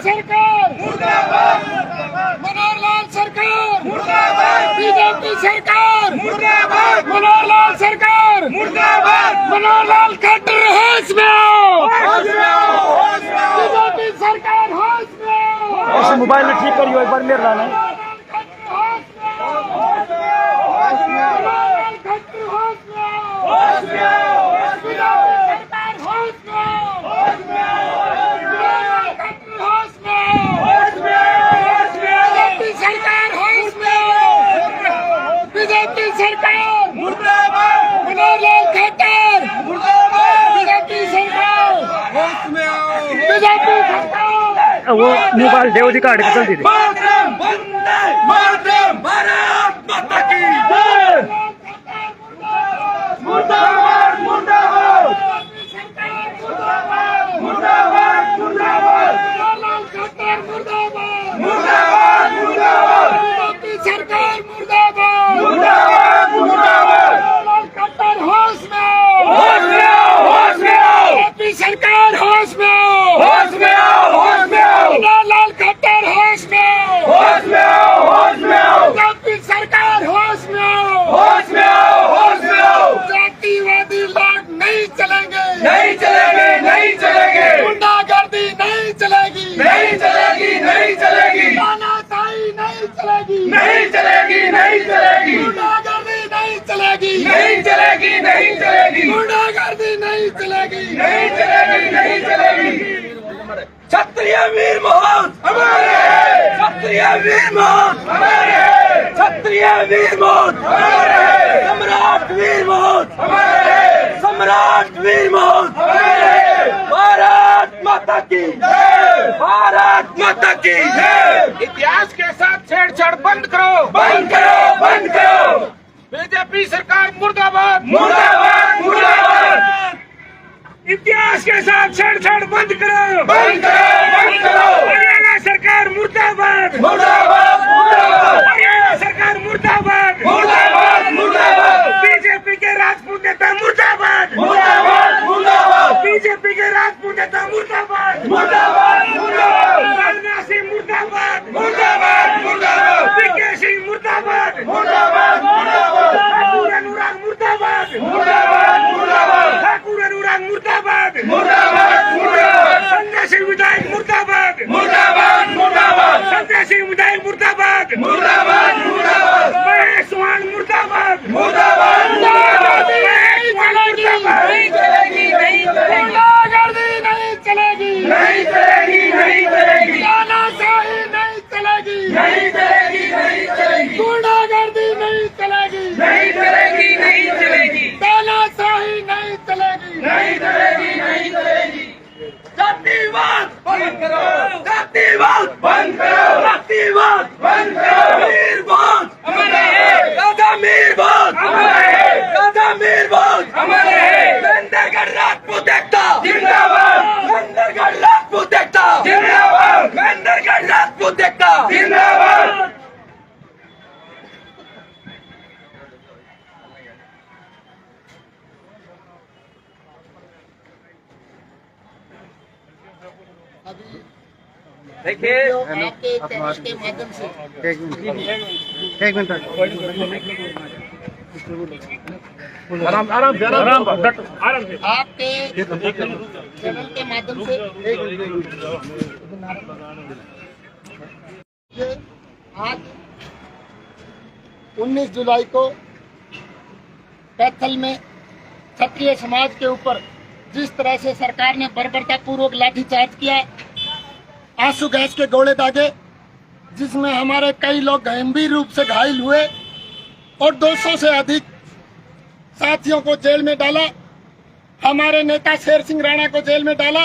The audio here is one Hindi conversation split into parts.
सरकार मुर्दाबाद, मनोहर लाल सरकार मुर्दाबाद, बीजेपी सरकार मुर्दाबाद, मनोहर लाल सरकार मुर्दाबाद, मनोहर लाल खट्टर होश में आओ, बीजेपी सरकार होश में आओ। ऐसे मोबाइल में ठीक करियो एक बार मेरे लाना बीजेपी सरकार मुर्दाबाद, मनोहर लाल खट्टर मुर्दाबाद, बीजेपी सरकार होश में आओ, बीजेपी सरकार। वो मोबाइल देव जी काट के चलती थी। वंदे मातरम, भारत माता की जय। मुर्दाबाद मुर्दाबाद, मुर्दाबाद मुर्दाबाद, मनोहर लाल खट्टर मुर्दाबाद, मुर्दाबाद मुर्दाबाद, बीजेपी सरकार मुर्दाबाद, मुर्दाबाद मुर्दाबाद, खट्टर होश में आओ, होश में आओ, होश में आओ, बीजेपी सरकार होश में आओ, होश में आओ, होश में आओ, मनोहर लाल खट्टर होश में आओ, होश में आओ, होश में आओ, बीजेपी सरकार होश में आओ, होश में आओ, होश में आओ। जातिवादी लोग नहीं चलेंगे, नहीं चलेंगे, नहीं चलेंगे, गुंडागर्दी नहीं चलेगी, नहीं चलेगी, नहीं चलेगी, तानाशाही नहीं चलेगी, नहीं चलेगी, नहीं चलेगी, गुंडागर्दी नहीं चलेगी, नहीं चलेगी, नहीं चलेगी, गुंडागर्दी नहीं चलेगी, नहीं चलेगी, नहीं चलेगी। क्षत्रिय वीर मोहन हमारे, क्षत्रिय वीर मोहन हमारे, क्षत्रिय वीर मोहन हमारे, सम्राट वीर मोहन हमारे, सम्राट वीर मोहन हमारे। भारत माता की जय, भारत माता की जय। इतिहास के साथ छेड़छाड़ बंद करो, बंद करो, बंद करो। बीजेपी सरकार मुर्दाबाद, मुर्दाबाद मुर्दाबाद। इतिहास के साथ छेड़छाड़ बंद करो, बंद करो, बंद करो। हरियाणा सरकार मुर्दाबाद, मुर्दाबाद मुर्दाबाद, हरियाणा सरकार मुर्दाबाद, मुर्दाबाद मुर्दाबाद। बीजेपी के राजपूत नेता मुर्दाबाद, मुर्दाबाद मुर्दाबाद, बीजेपी के राजपूत नेता मुर्दाबाद, मुर्दाबाद मुर्दाबाद, राजनाथ सिंह मुर्दाबाद, मुर्दाबाद मुर्दाबाद, पीके सिंह मुर्दाबाद, मुर्दाबाद मुर्दाबाद, ठाकुर अनुराग मुर्दाबाद, मुर्दाबाद मुर्दाबाद, ठाकुर अनुराग मुर्दाबाद, मुर्दाबाद मुर्दाबाद, संजय सिंह विधायक मुर्दाबाद, मुर्दाबाद मुर्दाबाद, संजय सिंह विधायक मुर्दाबाद, मुर्दाबाद मुर्दाबाद, महेश चौहान मुर्दाबाद, मुर्दाबाद मुर्दाबाद, नहीं चलेगी, नहीं चलेगी, गुंडागर्दी नहीं चलेगी, नहीं चलेगी, नहीं चलेगी, तानाशाही नहीं चलेगी, नहीं चलेगी, नहीं चलेगी, गुंडागर्दी नहीं चलेगी, नहीं चलेगी, नहीं चलेगी, तानाशाही नहीं चलेगी, नहीं चलेगी, नहीं चलेगी। जातिवाद बंद करो, जातिवाद बंद करो, जातिवाद बंद करो। मीरबाद हमारा है, राजा मीरबाद हमारा है, राजा मीरबाद हमारा है। बंदरगढ़ राजपूत एकता जिंदाबाद, बंदरगढ़ राजपूत एकता जिंदाबाद, बंदरगढ़ राजपूत एकता जिंदाबाद। देखिए आपके चैनल के माध्यम से एक मिनट आराम आराम आराम आपके चैनल के माध्यम से आज 19 जुलाई को कैथल में क्षत्रिय समाज के ऊपर जिस तरह से सरकार ने बर्बरतापूर्वक लाठीचार्ज किया, आंसू गैस के गोले दागे, जिसमें हमारे कई लोग गंभीर रूप से घायल हुए और 200 से अधिक साथियों को जेल में डाला। हमारे नेता शेर सिंह राणा को जेल में डाला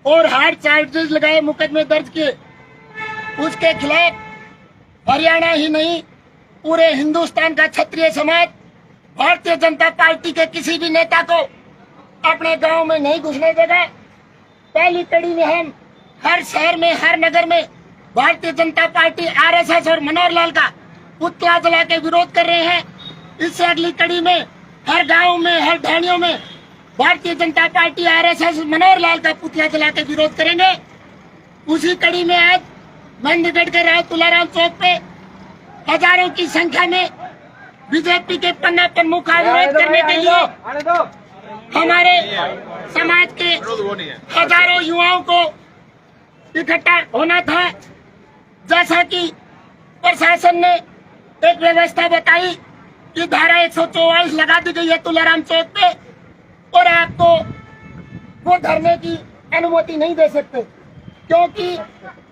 और हार्ड चार्जेस लगाए, मुकदमे दर्ज किए। उसके खिलाफ हरियाणा ही नहीं पूरे हिंदुस्तान का क्षत्रिय समाज भारतीय जनता पार्टी के किसी भी नेता को अपने गांव में नहीं घुसने देगा। पहली कड़ी में हम हर शहर में, हर नगर में भारतीय जनता पार्टी, आरएसएस और मनोहर लाल का पुतला जला के विरोध कर रहे हैं। इससे अगली कड़ी में हर गांव में, हर ढाणियों में भारतीय जनता पार्टी, आरएसएस, मनोहर लाल का पुतला जला के विरोध करेंगे। उसी कड़ी में आज मेहंदीगढ़ के राव तुलाराम चौक पे हजारों की संख्या में बीजेपी के पन्ना प्रमुख का विरोध करने के लिए हमारे समाज के हजारों युवाओं को इकट्ठा होना था। जैसा कि प्रशासन ने एक व्यवस्था बताई कि धारा 144 लगा दी गई है तुलाराम चौक पे और आपको वो धरने की अनुमति नहीं दे सकते, क्योंकि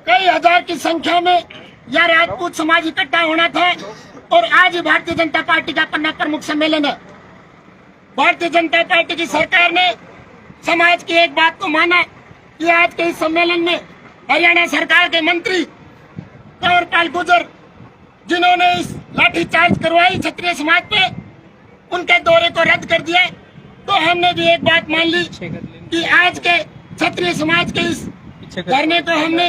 कई हजार की संख्या में यह राजपूत समाज इकट्ठा होना था। और आज ही भारतीय जनता पार्टी का पन्ना प्रमुख सम्मेलन है। भारतीय जनता पार्टी की सरकार ने समाज की एक बात को माना कि आज के इस सम्मेलन में हरियाणा सरकार के मंत्री कंवरपाल गुर्जर, जिन्होंने इस लाठीचार्ज करवाई क्षत्रिय समाज पे, उनके दौरे को रद्द कर दिया। तो हमने भी एक बात मान ली कि आज के क्षत्रिय समाज के इस धरने को हमने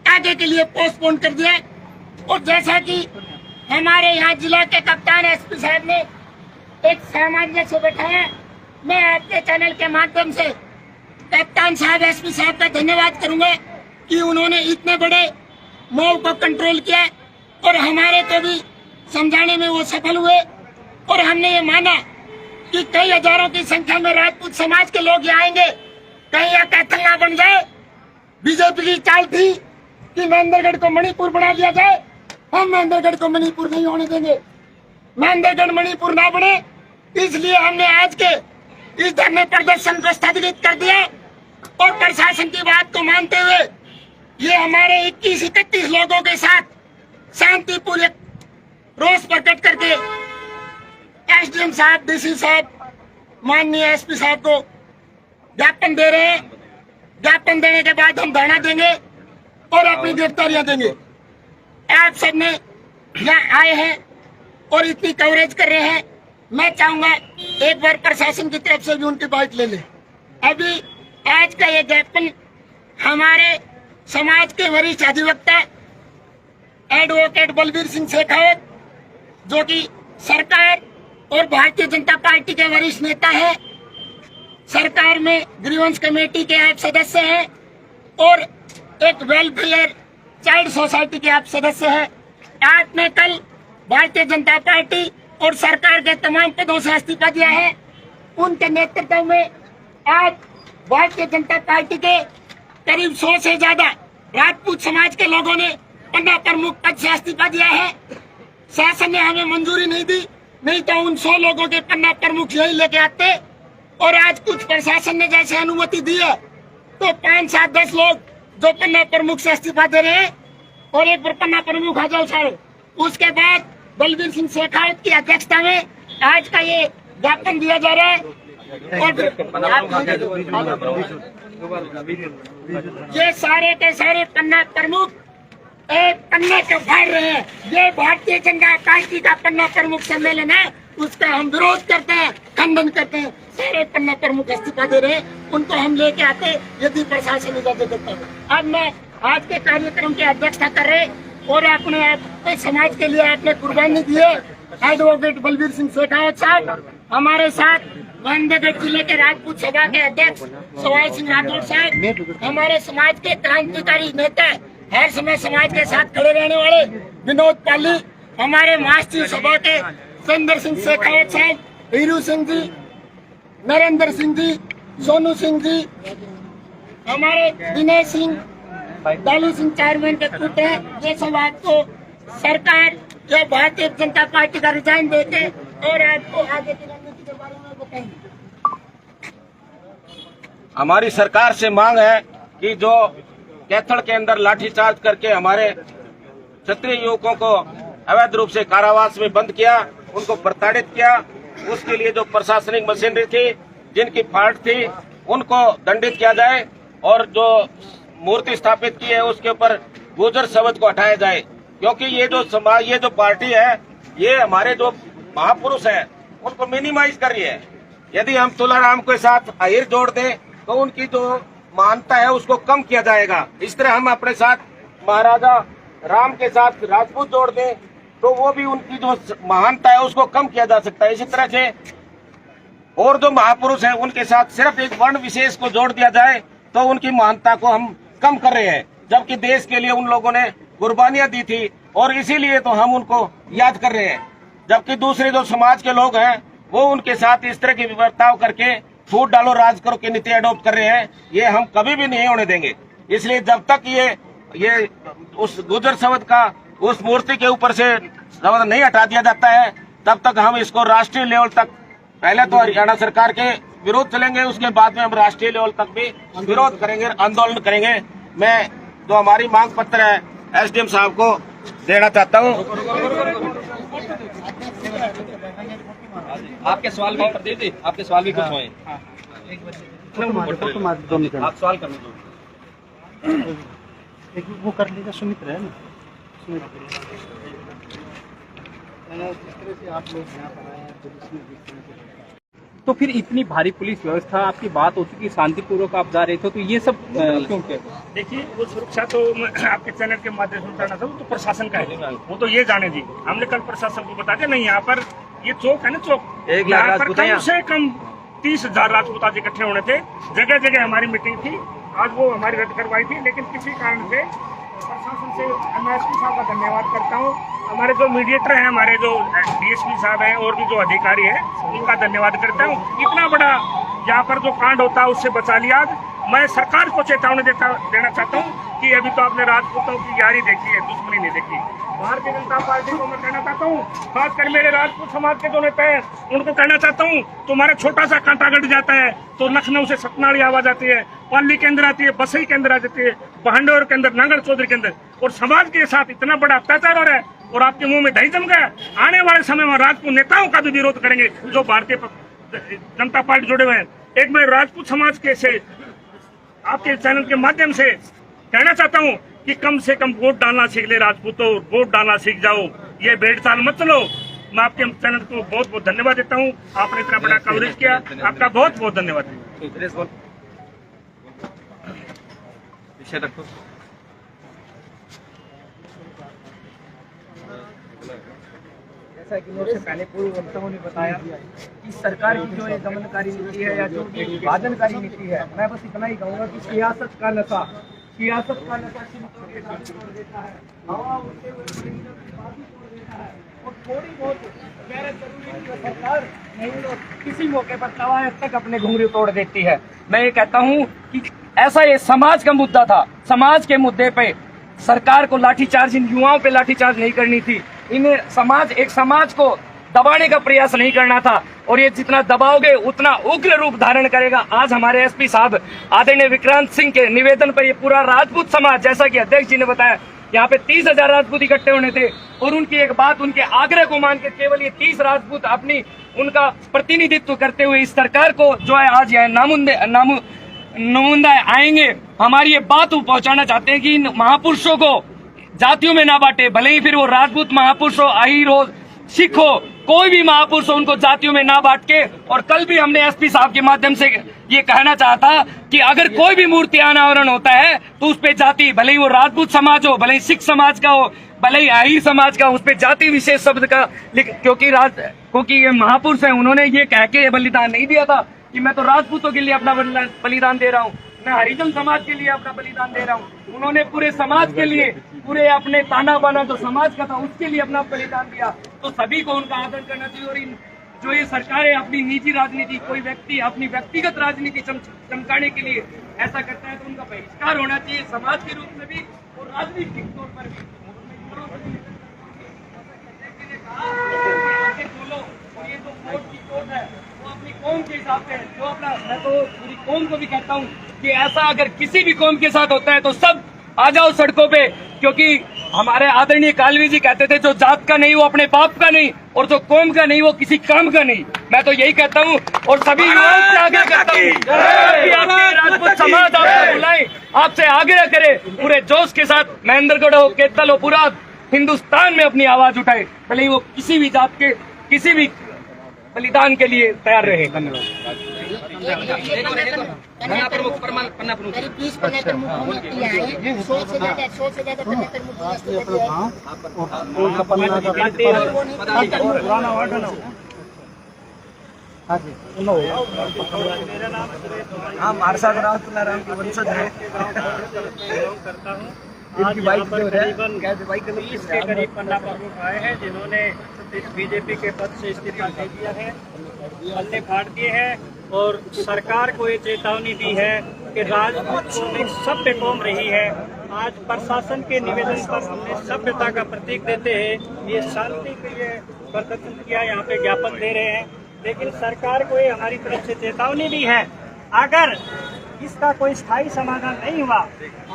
आगे के लिए पोस्टपोन कर दिया। और जैसा कि हमारे यहाँ जिला के कप्तान एसपी साहब ने एक सामंजस्य बैठाया, मैं आपके चैनल के माध्यम से कप्तान साहब एसपी साहब का धन्यवाद करूंगा कि उन्होंने इतने बड़े मॉब को कंट्रोल किया और हमारे को भी समझाने में वो सफल हुए। और हमने ये माना कि कई हजारों की संख्या में राजपूत समाज के लोग यहाँ आएंगे, कहीं यह कैथल ना बन जाए। बीजेपी की चाल थी कि मेहंदीगढ़ को मणिपुर बना दिया जाए, हम मेहंदीगढ़ को मणिपुर नहीं होने देंगे। मेहंदीगढ़ मणिपुर ना बने, इसलिए हमने आज के इस धरने प्रदर्शन को स्थगित कर दिया। और प्रशासन की बात को मानते हुए ये हमारे 21-31 लोगों के साथ शांतिपूर्वक रोष प्रकट करके एसडीएम साहब, डीसी साहब, माननीय एसपी साहब को ज्ञापन दे रहे हैं। ज्ञापन देने के बाद हम धरना देंगे और अपनी गिरफ्तारियां देंगे। आप सब ने यहाँ आए हैं और इतनी कवरेज कर रहे हैं, मैं चाहूंगा एक बार प्रशासन की तरफ से भी उनकी बाइट ले लें। अभी आज का ये ज्ञापन हमारे समाज के वरिष्ठ अधिवक्ता एडवोकेट बलबीर सिंह शेखावत, जो कि सरकार और भारतीय जनता पार्टी के वरिष्ठ नेता है, सरकार में ग्रीवेंस कमेटी के आप सदस्य हैं और एक वेलफेयर चाइल्ड सोसाइटी के आप सदस्य हैं। आपने कल भारतीय जनता पार्टी और सरकार के तमाम पदों से इस्तीफा दिया है। उनके नेतृत्व में आज भारतीय जनता पार्टी के करीब 100 से ज्यादा राजपूत समाज के लोगों ने पन्ना प्रमुख पद से इस्तीफा दिया है। शासन ने हमें मंजूरी नहीं दी, नहीं तो उन 100 लोगों के पन्ना प्रमुख यही लेके आते। और आज कुछ प्रशासन ने जैसे अनुमति दी है तो 5, 7, 10 लोग जो पन्ना प्रमुख से इस्तीफा दे रहे हैं और एक पन्ना प्रमुख आ जाओ सारे। उसके बाद बलबीर सिंह शेखावत की अध्यक्षता में आज का ये ज्ञापन दिया जा रहा है। और ये सारे के सारे पन्ना प्रमुख एक पन्ने को फाड़ रहे हैं। ये भारतीय जनता पार्टी का पन्ना प्रमुख सम्मेलन है, उसका हम विरोध करते हैं, खंडन करते हैं। सारे पन्ना प्रमुख इस्तीफा दे रहे हैं, उनको हम लेके आते यदि प्रशासन इजाजत देता है। अब मैं आज के कार्यक्रम की अध्यक्षता कर रहे और अपने समाज के लिए आपने कुर्बानी दी है। एडवोकेट बलबीर सिंह शेखावत साहब, हमारे साथ मेहंदीगढ़ जिले के राजपूत सभा के अध्यक्ष सवाई सिंह राठौर साहब, हमारे समाज के क्रांतिकारी नेता, हर समय समाज के साथ खड़े रहने वाले विनोद पाली, हमारे महासचिव सभा के सुंदर सिंह शेखावत साहब, हीरू सिंह जी, नरेंद्र सिंह जी, सोनू सिंह जी, हमारे दिनेश सिंह, दालू सिंह चेयरमैन के पुत्र हैं। ये सब आपको सरकार या भारतीय जनता पार्टी का रिजाइन देते और आपको आगे की रणनीति के बारे में बताएंगे। हमारी सरकार से मांग है कि जो कैथल के अंदर लाठीचार्ज करके हमारे क्षत्रिय युवकों को अवैध रूप से कारावास में बंद किया, उनको प्रताड़ित किया, उसके लिए जो प्रशासनिक मशीनरी थी, जिनकी फाल्ट थी, उनको दंडित किया जाए और जो मूर्ति स्थापित की है उसके ऊपर गुर्जर शब्द को हटाया जाए। क्योंकि ये जो समाज, ये जो पार्टी है, ये हमारे जो महापुरुष हैं उनको मिनिमाइज कर रही है। यदि हम तुलाराम के साथ अहिर जोड़ दें तो उनकी जो महानता है उसको कम किया जाएगा। इस तरह हम अपने साथ महाराजा राम के साथ राजपूत जोड़ दें तो वो भी उनकी जो महानता है उसको कम किया जा सकता है। इसी तरह से और जो महापुरुष हैं उनके साथ सिर्फ एक वर्ण विशेष को जोड़ दिया जाए तो उनकी महानता को हम कम कर रहे हैं। जबकि देश के लिए उन लोगों ने कुर्बानियां दी थी और इसीलिए तो हम उनको याद कर रहे हैं। जबकि दूसरे जो समाज के लोग हैं वो उनके साथ इस तरह की बर्ताव करके फूट डालो राज करो की नीति अडॉप्ट कर रहे हैं, ये हम कभी भी नहीं होने देंगे। इसलिए जब तक ये उस गुजर शब्द का उस मूर्ति के ऊपर से शब्द नहीं हटा दिया जाता है, तब तक हम इसको राष्ट्रीय लेवल तक, पहले तो हरियाणा सरकार के विरोध चलेंगे, उसके बाद में हम राष्ट्रीय लेवल तक भी विरोध करेंगे, आंदोलन करेंगे। मैं जो हमारी मांग पत्र है एसडीएम साहब को देना चाहता हूँ। आपके सवाल भी कर दीजिए, आपके सवाल भी कुछ हुए। आप सवाल करने दो। वो कर लेगा, सुमित्र है ना, सुमित्र। आप लोग यहाँ पर आए हैं, तो फिर इतनी भारी पुलिस व्यवस्था, आपकी बात होती कि शांतिपूर्वक आप जा रहे थे, तो ये सब क्यों क्या? देखिए, वो सुरक्षा तो मैं आपके चैनल के माध्यम से बताना चाहूँ तो प्रशासन का है, वो तो ये जाने दी। हमने कल प्रशासन को बता दिया, नहीं यहाँ पर ये चौक है ना, चौक, यहाँ पर कम से कम 30,000 राजपूत आज इकट्ठे होने थे। जगह जगह हमारी मीटिंग थी, आज वो हमारी रद्द करवाई थी, लेकिन किसी कारण से प्रशासन से मैं एसपी साहब का धन्यवाद करता हूँ। हमारे जो मीडिएटर हैं, हमारे जो डीएसपी साहब हैं और भी जो अधिकारी हैं, उनका धन्यवाद करता हूँ। इतना बड़ा यहाँ पर जो कांड होता है उससे बचा लिया। मैं सरकार को चेतावनी देना चाहता हूँ कि अभी तो आपने राजपूतों की यारी देखी है, दुश्मनी नहीं देखी। भारतीय जनता पार्टी को मैं कहना चाहता हूँ, खासकर मेरे राजपूत समाज के जो नेता हैं उनको कहना चाहता हूँ, तुम्हारा छोटा सा कांटा कट जाता है तो लखनऊ से सतनाड़ी आवाज आती है, पाली के अंदर आती है, बसई के अंदर आ जाती है, बहंडोर के अंदर, नांगल चौधरी के अंदर, और समाज के साथ इतना बड़ा अत्याचार हो रहा है और आपके मुंह में दही जम गया। आने वाले समय में राजपूत नेताओं का भी विरोध करेंगे जो भारतीय जनता पार्टी जुड़े हुए हैं। एक मैं राजपूत समाज के से आपके चैनल के माध्यम से कहना चाहता हूँ कि कम से कम वोट डालना सीख ले राजपूतों, वोट डालना सीख जाओ, ये भेड़चाल मत चलो। मैं आपके चैनल को बहुत बहुत धन्यवाद देता हूँ, आपने इतना बड़ा कवरेज किया, आपका बहुत बहुत धन्यवाद। जैसा कि मुझसे पहले पूर्व वक्ताओं ने बताया कि सरकार की जो ये दमनकारी नीति है या जो विभाजनकारी नीति है, मैं बस इतना ही कहूँगा कि सियासत का नशा शुरू करके छोड़ देता है, हवा उड़ते हुए देता है और थोड़ी बहुत गैर जरूरी सरकार नहीं तो किसी मौके पर तवायत तक अपने घुंघरू तोड़ देती है। मैं ये कहता हूँ कि ऐसा ये समाज का मुद्दा था, समाज के मुद्दे पे सरकार को लाठीचार्ज, इन युवाओं पे लाठीचार्ज नहीं करनी थी, इन्हें एक समाज को दबाने का प्रयास नहीं करना था, और ये जितना दबाओगे उतना उग्र रूप धारण करेगा। आज हमारे एसपी साहब आदरणीय विक्रांत सिंह के निवेदन पर ये पूरा राजपूत समाज, जैसा कि अध्यक्ष जी ने बताया, यहाँ पे 30,000 राजपूत इकट्ठे होने थे और उनकी एक बात, उनके आग्रह को मान के केवल ये 30 राजपूत अपनी उनका प्रतिनिधित्व करते हुए इस सरकार को जो है आज यहाँ नुमाइंदा आएंगे, हमारी ये बात पहुंचाना चाहते हैं कि इन महापुरुषों को जातियों में ना बांटे, भले ही फिर वो राजपूत महापुरुष हो, आहिर हो, सिख हो, कोई भी महापुरुष हो, उनको जातियों में ना बांट के। और कल भी हमने एसपी साहब के माध्यम से ये कहना चाहता कि अगर कोई भी मूर्ति अनावरण होता है तो उस पे जाति, भले ही वो राजपूत समाज हो, भले ही सिख समाज का हो, भले ही आहिर समाज का, उस पे जाति विशेष शब्द का, क्योंकि ये महापुरुष हैं, उन्होंने ये कह के बलिदान नहीं दिया था कि मैं तो राजपूतों के लिए अपना बलिदान दे रहा हूँ, मैं हरिजन समाज के लिए अपना बलिदान दे रहा हूँ। उन्होंने पूरे समाज के लिए, पूरे अपने ताना बाना जो समाज का था उसके लिए अपना बलिदान दिया। तो सभी को उनका आदर करना चाहिए। और इन जो ये सरकारें अपनी निजी राजनीति, कोई व्यक्ति अपनी व्यक्तिगत राजनीति चमकाने के लिए ऐसा करता है तो उनका बहिष्कार होना चाहिए, समाज के रूप में भी और राजनीतिक तौर पर भी। ये जो वोट की चोट है वो अपनी कौम के हिसाब से, जो अपना, मैं तो पूरी कौम को भी कहता हूँ कि ऐसा अगर किसी भी कौम के साथ होता है तो सब आ जाओ सड़कों पे, क्योंकि हमारे आदरणीय कालवी जी कहते थे जो जात का नहीं वो अपने बाप का नहीं, और जो कौम का नहीं वो किसी काम का नहीं। मैं तो यही कहता हूँ और सभी युवाओं से आग्रह करता हूँ कि आपके राजपूत समाज आपको बुलाए, आपसे आग्रह करे, पूरे जोश के साथ महेंद्रगढ़ हो, केतल हो, पूरा हिंदुस्तान में अपनी आवाज उठाए, भले ही वो किसी भी जात के, किसी भी बलिदान के लिए तैयार रहे। धन्यवाद। हाँ जी सुनो हाँ हमारे साथ राम तुलाराम के वंशज हैं इनकी बाइक जो है बाइक 30 के करीब पन्ना प्रमुख आए हैं जिन्होंने बीजेपी के पद से इस्तीफा दे दिया है, पल्ले फाड़ दिए हैं और सरकार को ये चेतावनी दी है कि राजपूत कौम एक सभ्य कौम रही है। आज प्रशासन के निवेदन पर हमने सभ्यता का प्रतीक देते हैं ये शांति के लिए प्रदर्शन किया, यहाँ पे ज्ञापन दे रहे हैं, लेकिन सरकार को ये हमारी तरफ से चेतावनी दी है अगर इसका कोई स्थायी समाधान नहीं हुआ,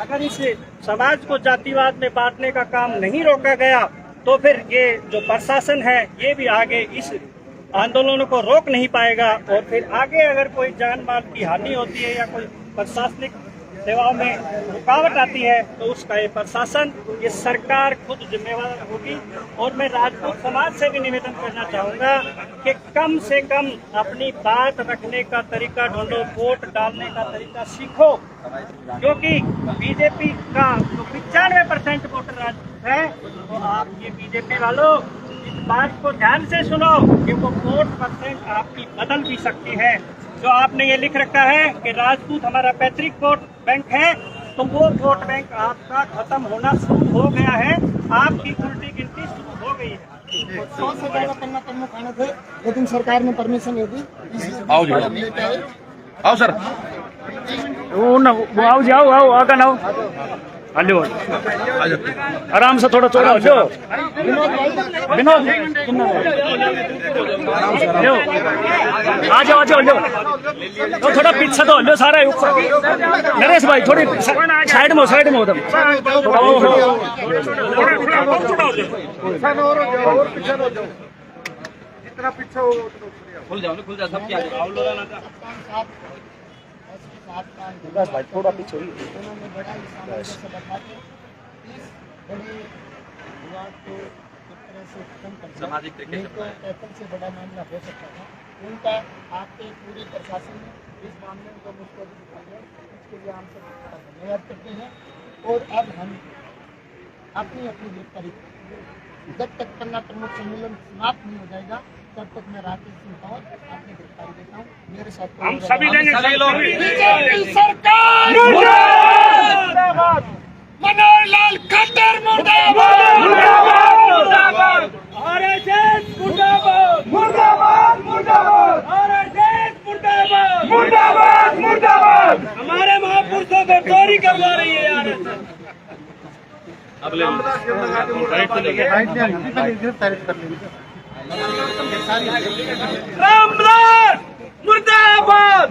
अगर इस समाज को जातिवाद में बांटने का काम नहीं रोका गया तो फिर ये जो प्रशासन है ये भी आगे इस आंदोलनों को रोक नहीं पाएगा और फिर आगे अगर कोई जान माल की हानि होती है या कोई प्रशासनिक सेवाओं में रुकावट आती है तो उसका ये प्रशासन, ये सरकार खुद जिम्मेवार होगी। और मैं राजपूत समाज से भी निवेदन करना चाहूँगा कि कम से कम अपनी बात रखने का तरीका ढूंढो, वोट डालने का तरीका सीखो, क्योंकि बीजेपी का जो 95% वोटर राजपूत है तो आप ये बीजेपी वालों इस बात को ध्यान से सुनो कि वो वोट परसेंट आपकी बदल भी सकती है। जो आपने ये लिख रखा है कि राजपूत हमारा पैतृक वोट बैंक है, तो वो वोट बैंक आपका खत्म होना शुरू हो गया है, आपकी उल्टी गिनती शुरू हो गई है। 100 से ज्यादा पन्ना प्रमुख आने थे लेकिन सरकार ने परमिशन दे दी। आओ जी आओ सर वो आओ जाओ आओ आगे ना हलो आराम से थोड़ा चौड़ा हलो विनोद आ जाओ हलो तो थोड़ा पीछे तो हलो सारा नरेश भाई थोड़ी साइड में उधर जितना पीछे हो खुल जाओ सब क्या भाई थोड़ा पीछे उन्होंने बड़ा सामान्य से बता के इस बड़े विवाद को एक तरह से खत्म कर दिया। नहीं तो पैतल से बड़ा मामला हो सकता था। उनका आपके पूरे प्रशासन ने इस मामले को मुस्तैद दिखाया, इसके लिए हम सब धन्यवाद करते हैं। और अब हम अपनी गिरफ्तारी जब तक पन्ना प्रमुख सम्मेलन समाप्त नहीं हो जाएगा तब तक मैं राकेश सिंह पवार अपनी गिरफ्तारी देता हूँ। मेरे साथ हम सभी लेंगे बीजेपी सरकार मुर्दाबाद, मनोहर लाल खट्टर मुर्दाबाद, आरएसएस मुर्दाबाद मुर्दाबाद मुर्दाबाद, आरएसएस मुर्दाबाद मुर्दाबाद मुर्दाबाद। हमारे महापुरुषों को चोरी करवा रही है यार। गिरफ्तारी कर लेंगे रामलाल मुर्दाबाद।